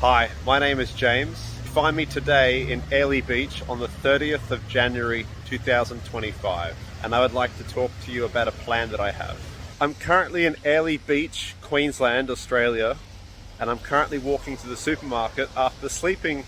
Hi, my name is James. Find me today in Airlie Beach on the 30th of January 2025, and I would like to talk to you about a plan that I have. I'm currently in Airlie Beach, Queensland, Australia, and I'm currently walking to the supermarket after sleeping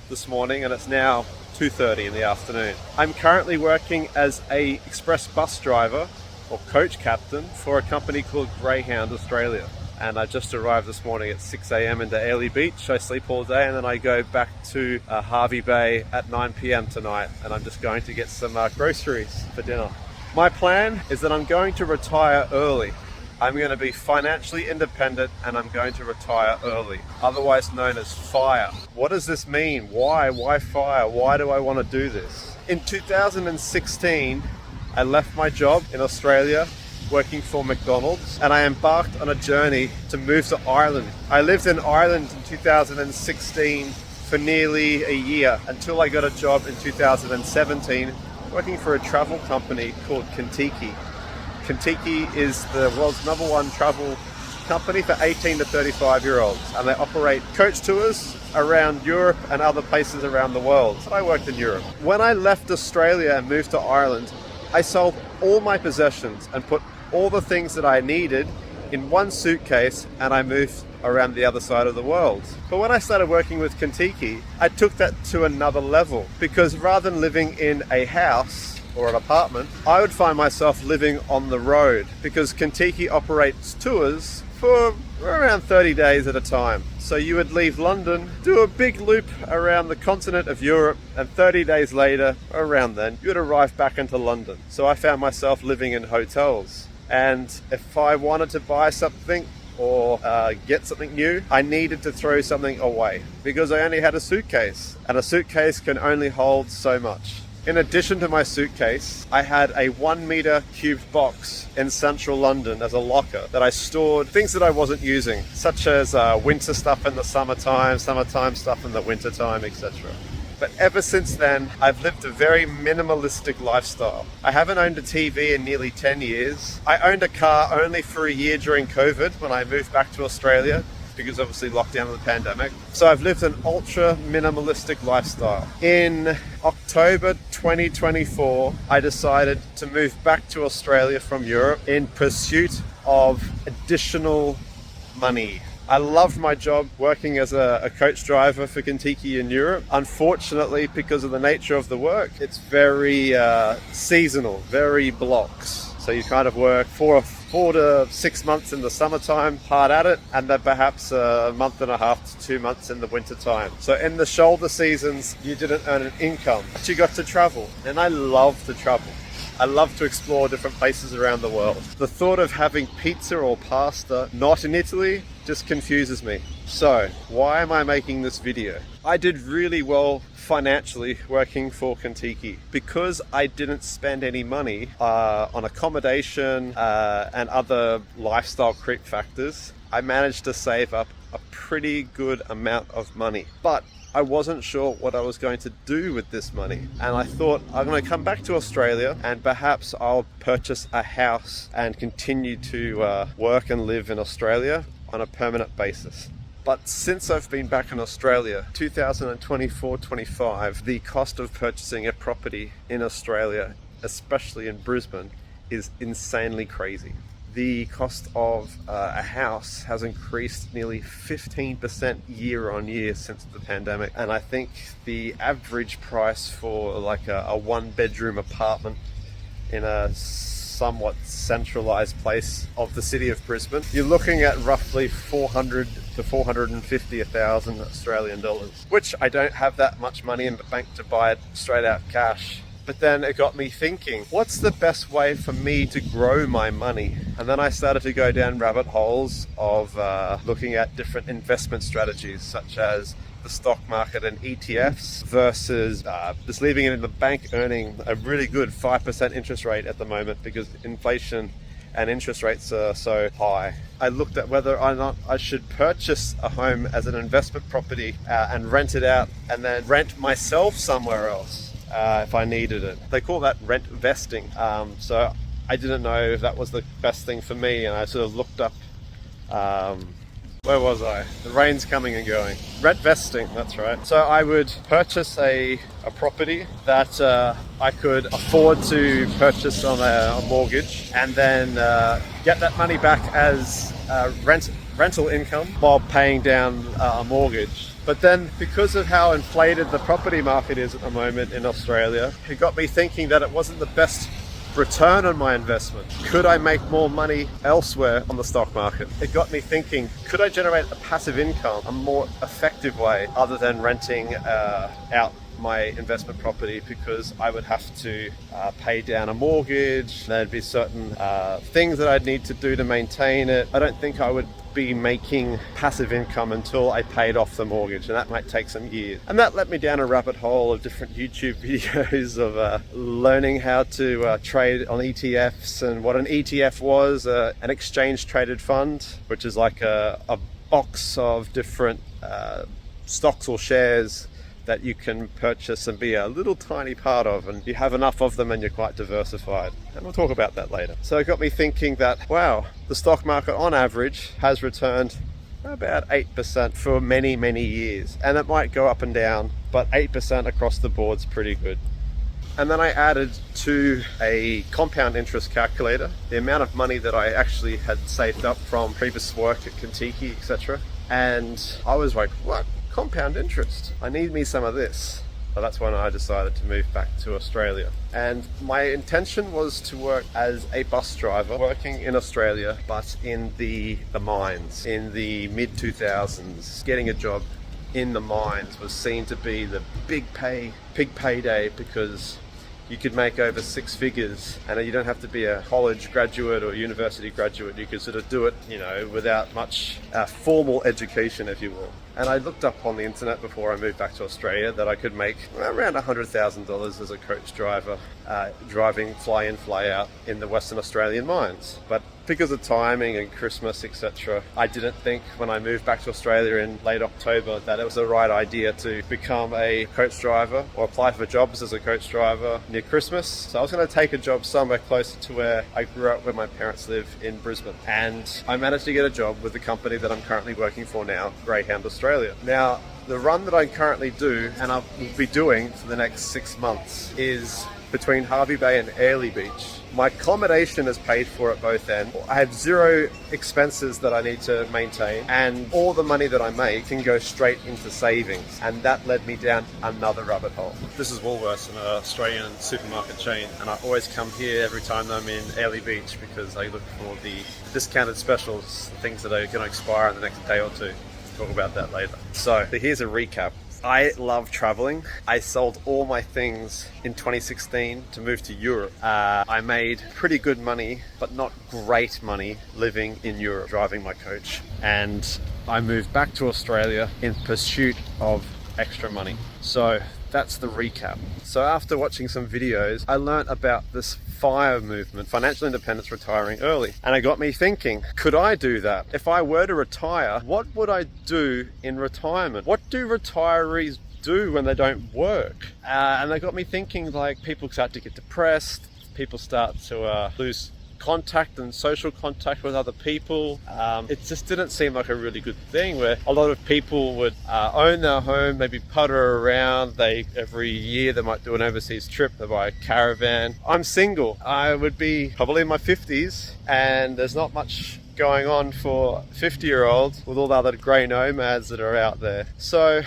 this morning, and it's now 2:30 in the afternoon. I'm currently working as a express bus driver or coach captain for a company called Greyhound Australia. And I just arrived this morning at 6 a.m. into Airlie Beach. I sleep all day and then I go back to Harvey Bay at 9 p.m. tonight, and I'm just going to get some groceries for dinner. My plan is that I'm going to retire early. I'm going to be financially independent and I'm going to retire early, otherwise known as FIRE. What does this mean? Why FIRE? Why do I want to do this? In 2016, I left my job in Australia working for McDonald's, and I embarked on a journey to move to Ireland. I lived in Ireland in 2016 for nearly a year until I got a job in 2017 working for a travel company called Kentucky. Kentucky is the world's #1 travel company for 18 to 35-year-olds, and they operate coach tours around Europe and other places around the world. So I worked in Europe. When I left Australia and moved to Ireland, I sold all my possessions and put all the things that I needed in one suitcase, and I moved around the other side of the world. But when I started working with Kentucky, I took that to another level, because rather than living in a house or an apartment, I would find myself living on the road, because Kentucky operates tours for around 30 days at a time. So you would leave London, do a big loop around the continent of Europe, and 30 days later, around then, you would arrive back into London. So I found myself living in hotels. And if I wanted to buy something or get something new, I needed to throw something away, because I only had a suitcase, and a suitcase can only hold so much. In addition to my suitcase, I had a 1 meter cubed box in central London as a locker that I stored things that I wasn't using, such as winter stuff in the summertime stuff in the wintertime, etc. But ever since then, I've lived a very minimalistic lifestyle. I haven't owned a TV in nearly 10 years. I owned a car only for a year during COVID when I moved back to Australia, because obviously lockdown of the pandemic. So I've lived an ultra minimalistic lifestyle. In October 2024, I decided to move back to Australia from Europe in pursuit of additional money. I loved my job working as a coach driver for Kentucky in Europe. Unfortunately, because of the nature of the work, it's very seasonal, very blocks. So you kind of work 4 to 6 months in the summertime, hard at it, and then perhaps a month and a half to 2 months in the winter time. So in the shoulder seasons, you didn't earn an income, but you got to travel. And I love to travel. I love to explore different places around the world. The thought of having pizza or pasta not in Italy just confuses me. So why am I making this video? I did really well financially working for Kentucky because I didn't spend any money on accommodation and other lifestyle creep factors. I managed to save up a pretty good amount of money, but I wasn't sure what I was going to do with this money. And I thought, I'm going to come back to Australia and perhaps I'll purchase a house and continue to work and live in Australia on a permanent basis. But since I've been back in Australia, 2024-25, the cost of purchasing a property in Australia, especially in Brisbane, is insanely crazy. The cost of a house has increased nearly 15% year on year since the pandemic. And I think the average price for like a 1-bedroom apartment in a somewhat centralized place of the city of Brisbane, you're looking at roughly 400 to 450,000 Australian dollars, which I don't have that much money in the bank to buy it straight out cash. But then it got me thinking, what's the best way for me to grow my money? And then I started to go down rabbit holes of looking at different investment strategies, such as the stock market and ETFs versus just leaving it in the bank, earning a really good 5% interest rate at the moment because inflation and interest rates are so high. I looked at whether or not I should purchase a home as an investment property and rent it out, and then rent myself somewhere else if I needed it. They call that rent vesting. So I didn't know if that was the best thing for me, and I sort of looked up Where was I? The rain's coming and going. Rent vesting, that's right. So I would purchase a property that I could afford to purchase on a mortgage, and then get that money back as rental income while paying down a mortgage. But then, because of how inflated the property market is at the moment in Australia, it got me thinking that it wasn't the best return on my investment. Could I make more money elsewhere on the stock market? It got me thinking, could I generate a passive income a more effective way other than renting out my investment property, because I would have to pay down a mortgage. There'd be certain things that I'd need to do to maintain it. I don't think I would be making passive income until I paid off the mortgage, and that might take some years. And that led me down a rabbit hole of different YouTube videos of learning how to trade on ETFs, and what an ETF was, an exchange traded fund, which is like a box of different stocks or shares that you can purchase and be a little tiny part of, and you have enough of them and you're quite diversified. And we'll talk about that later. So it got me thinking that, wow, the stock market on average has returned about 8% for many, many years. And it might go up and down, but 8% across the board's pretty good. And then I added to a compound interest calculator the amount of money that I actually had saved up from previous work at Kentucky, etc. And I was like, what? Compound interest. I need me some of this. So that's when I decided to move back to Australia. And my intention was to work as a bus driver, working in Australia, but in the mines. In the mid-2000s, getting a job in the mines was seen to be the big payday, because you could make over six figures, and you don't have to be a college graduate or university graduate. You could sort of do it, without much formal education, if you will. And I looked up on the internet before I moved back to Australia that I could make around $100,000 as a coach driver, driving fly in, fly out in the Western Australian mines. But because of timing and Christmas, etc., I didn't think when I moved back to Australia in late October that it was the right idea to become a coach driver or apply for jobs as a coach driver near Christmas. So I was going to take a job somewhere closer to where I grew up, where my parents live in Brisbane. And I managed to get a job with the company that I'm currently working for now, Greyhound Australia. Now, the run that I currently do, and I will be doing for the next 6 months, is between Hervey Bay and Airlie Beach. My accommodation is paid for at both ends. I have zero expenses that I need to maintain, and all the money that I make can go straight into savings. And that led me down another rabbit hole. This is Woolworths, an Australian supermarket chain, and I always come here every time I'm in Airlie Beach because I look for the discounted specials, things that are going to expire in the next day or two. Talk about that later. So here's a recap. I love traveling. I sold all my things in 2016 to move to Europe. I made pretty good money, but not great money living in Europe, driving my coach. And I moved back to Australia in pursuit of extra money. So that's the recap. So after watching some videos, I learned about this FIRE movement, financial independence, retiring early. And it got me thinking, could I do that? If I were to retire, what would I do in retirement? What do retirees do when they don't work? And they got me thinking, like, people start to get depressed, people start to lose contact and social contact with other people. It just didn't seem like a really good thing, where a lot of people would own their home, maybe putter around. Every year they might do an overseas trip, they buy a caravan. I'm single. I would be probably in my 50s, and there's not much going on for 50-year-olds with all the other grey nomads that are out there. So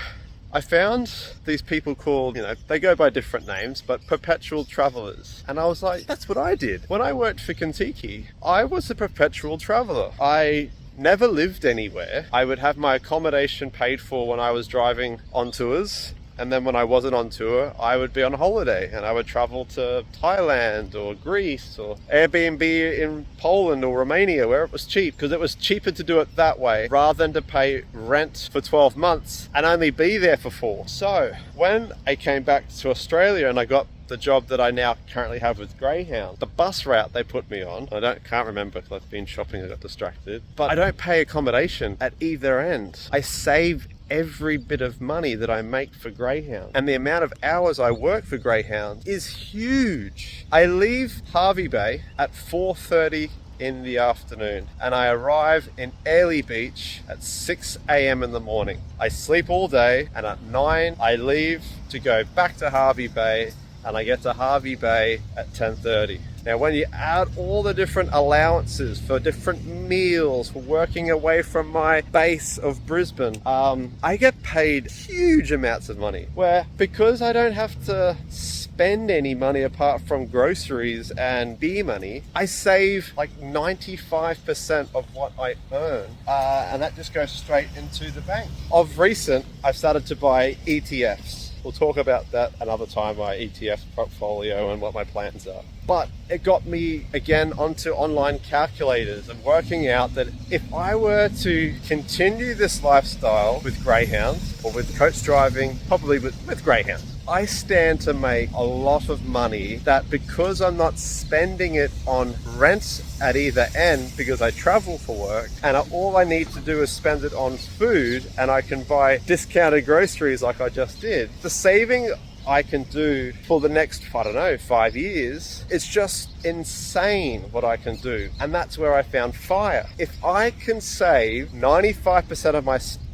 I found these people called, they go by different names, but perpetual travelers. And I was like, that's what I did. When I worked for Kentucky, I was a perpetual traveler. I never lived anywhere. I would have my accommodation paid for when I was driving on tours. And then when I wasn't on tour, I would be on holiday, and I would travel to Thailand or Greece or Airbnb in Poland or Romania, where it was cheap, because it was cheaper to do it that way rather than to pay rent for 12 months and only be there for 4. So when I came back to Australia and I got the job that I now currently have with Greyhound, the bus route they put me on, can't remember because I've been shopping and got distracted, but I don't pay accommodation at either end. I save every bit of money that I make for Greyhound, and the amount of hours I work for Greyhound is huge. I leave Hervey Bay at 4:30 in the afternoon, and I arrive in Airlie Beach at 6 a.m. in the morning. I sleep all day, and at 9 I leave to go back to Hervey Bay, and I get to Hervey Bay at 10:30. Now, when you add all the different allowances for different meals, for working away from my base of Brisbane, I get paid huge amounts of money, where because I don't have to spend any money apart from groceries and beer money, I save like 95% of what I earn, and that just goes straight into the bank. Of recent, I've started to buy ETFs. We'll talk about that another time, my ETF portfolio and what my plans are. But it got me again onto online calculators and working out that if I were to continue this lifestyle with greyhounds or with coach driving, probably with greyhounds, I stand to make a lot of money that because I'm not spending it on rent at either end because I travel for work, and all I need to do is spend it on food, and I can buy discounted groceries like I just did. The saving I can do for the next, 5 years, it's just insane what I can do. And that's where I found fire. If I can save 95%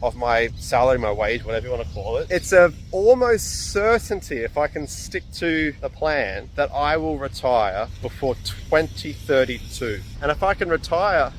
of my salary, my wage, whatever you want to call it, it's a almost certainty, if I can stick to the plan, that I will retire before 2032. And if I can retire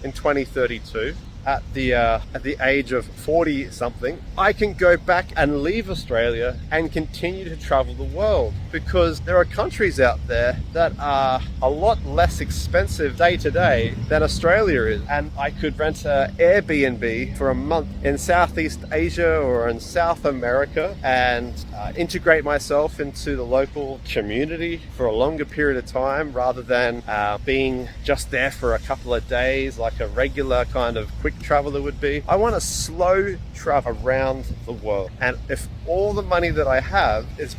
in 2032, at the age of 40 something, I can go back and leave Australia and continue to travel the world, because there are countries out there that are a lot less expensive day to day than Australia is, and I could rent an Airbnb for a month in Southeast Asia or in South America and integrate myself into the local community for a longer period of time, rather than being just there for a couple of days like a regular kind of quick traveler would be. I want to slow travel around the world, and if all the money that I have is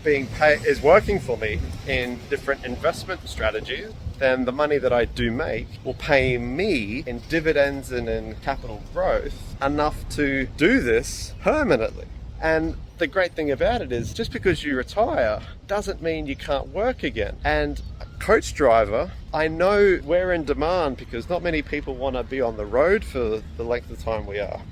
working for me in different investment strategies, then the money that I do make will pay me in dividends and in capital growth enough to do this permanently. And the great thing about it is, just because you retire doesn't mean you can't work again. And coach driver, I know we're in demand because not many people want to be on the road for the length of time we are.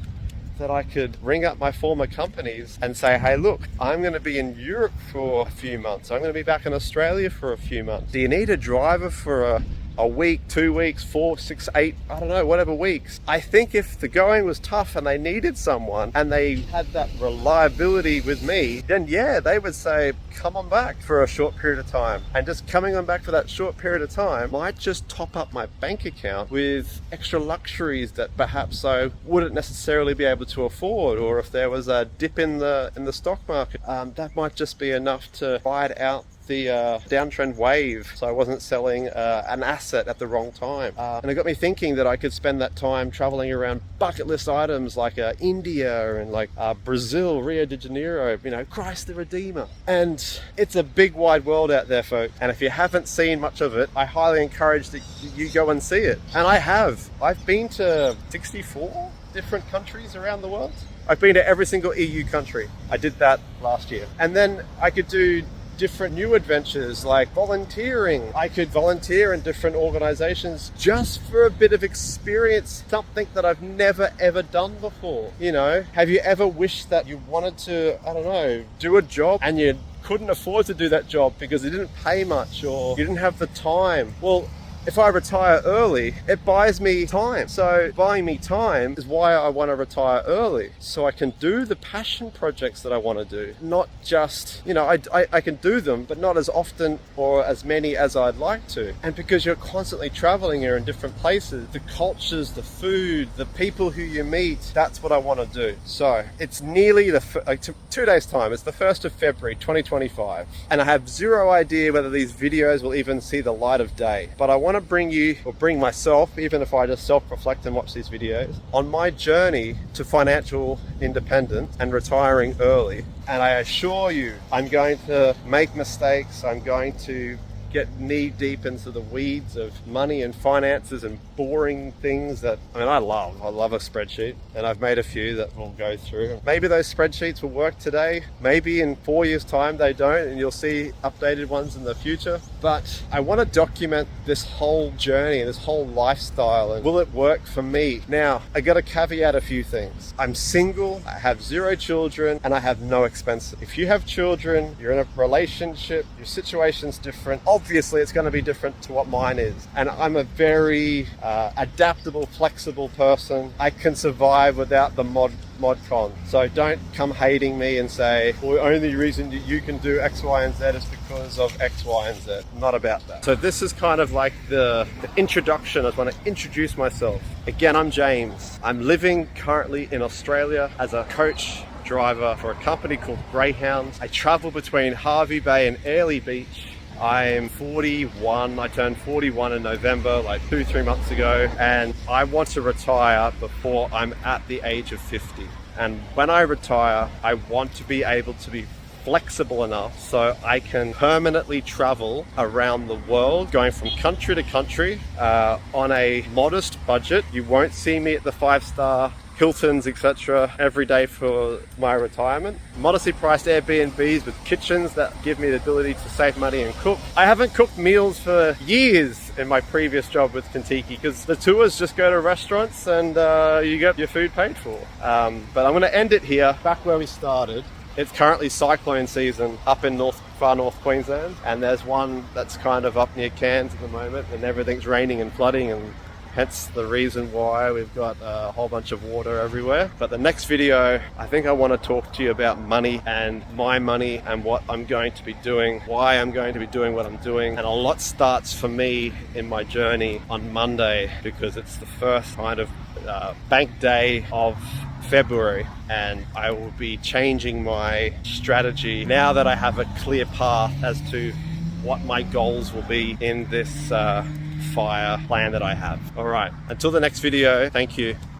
That I could ring up my former companies and say, hey, look, I'm going to be in Europe for a few months. I'm going to be back in Australia for a few months. Do you need a driver for a week, 2 weeks, 4, 6, 8, I don't know, whatever weeks? I think if the going was tough and they needed someone and they had that reliability with me, then yeah, they would say, come on back for a short period of time. And just coming on back for that short period of time might just top up my bank account with extra luxuries that perhaps I wouldn't necessarily be able to afford. Or if there was a dip in the stock market, that might just be enough to ride out the downtrend wave, so I wasn't selling an asset at the wrong time. And it got me thinking that I could spend that time traveling around bucket list items like India and like Brazil, Rio de Janeiro, Christ the Redeemer. And it's a big wide world out there, folks. And if you haven't seen much of it, I highly encourage that you go and see it. And I have. I've been to 64 different countries around the world. I've been to every single EU country. I did that last year. And then I could do different new adventures like volunteering. I could volunteer in different organizations just for a bit of experience, something that I've never ever done before. Have you ever wished that you wanted to, do a job and you couldn't afford to do that job because it didn't pay much or you didn't have the time? Well, if I retire early, it buys me time. So buying me time is why I want to retire early, so I can do the passion projects that I want to do. Not just, I can do them, but not as often or as many as I'd like to. And because you're constantly traveling here in different places, the cultures, the food, the people who you meet, that's what I want to do. So it's nearly 2 days time. It's the 1st of February, 2025. And I have zero idea whether these videos will even see the light of day. But I want to bring myself, even if I just self-reflect and watch these videos, on my journey to financial independence and retiring early. And I assure you, I'm going to make mistakes. I'm going to get knee deep into the weeds of money and finances and boring things that, I mean, I love a spreadsheet, and I've made a few that we'll go through. Maybe those spreadsheets will work today, maybe in 4 years time they don't, and you'll see updated ones in the future. But I want to document this whole journey, this whole lifestyle, and will it work for me? Now, I got to caveat a few things. I'm single, I have 0 children, and I have no expenses. If you have children, you're in a relationship, your situation's different. Obviously, it's going to be different to what mine is. And I'm a very adaptable, flexible person. I can survive without the mod con. So don't come hating me and say, well, the only reason you can do X, Y, and Z is because of X, Y, and Z. Not about that. So this is kind of like the introduction. I just want to introduce myself. Again, I'm James. I'm living currently in Australia as a coach driver for a company called Greyhound. I travel between Hervey Bay and Airlie Beach. I'm 41. I turned 41 in November, like 2-3 months ago, and I want to retire before I'm at the age of 50. And when I retire, I want to be able to be flexible enough so I can permanently travel around the world, going from country to country on a modest budget. You won't see me at the 5-star Hiltons, etc. every day for my retirement. Modestly priced Airbnbs with kitchens that give me the ability to save money and cook. I haven't cooked meals for years in my previous job with Kentucky because the tours just go to restaurants and you get your food paid for. But I'm going to end it here, back where we started. It's currently cyclone season up in far north Queensland, and there's one that's kind of up near Cairns at the moment, and everything's raining and flooding, and hence the reason why we've got a whole bunch of water everywhere. But the next video, I think I want to talk to you about money and my money and what I'm going to be doing, why I'm going to be doing what I'm doing. And a lot starts for me in my journey on Monday because it's the first kind of bank day of February, and I will be changing my strategy now that I have a clear path as to what my goals will be in this fire plan that I have. All right, until the next video, thank you.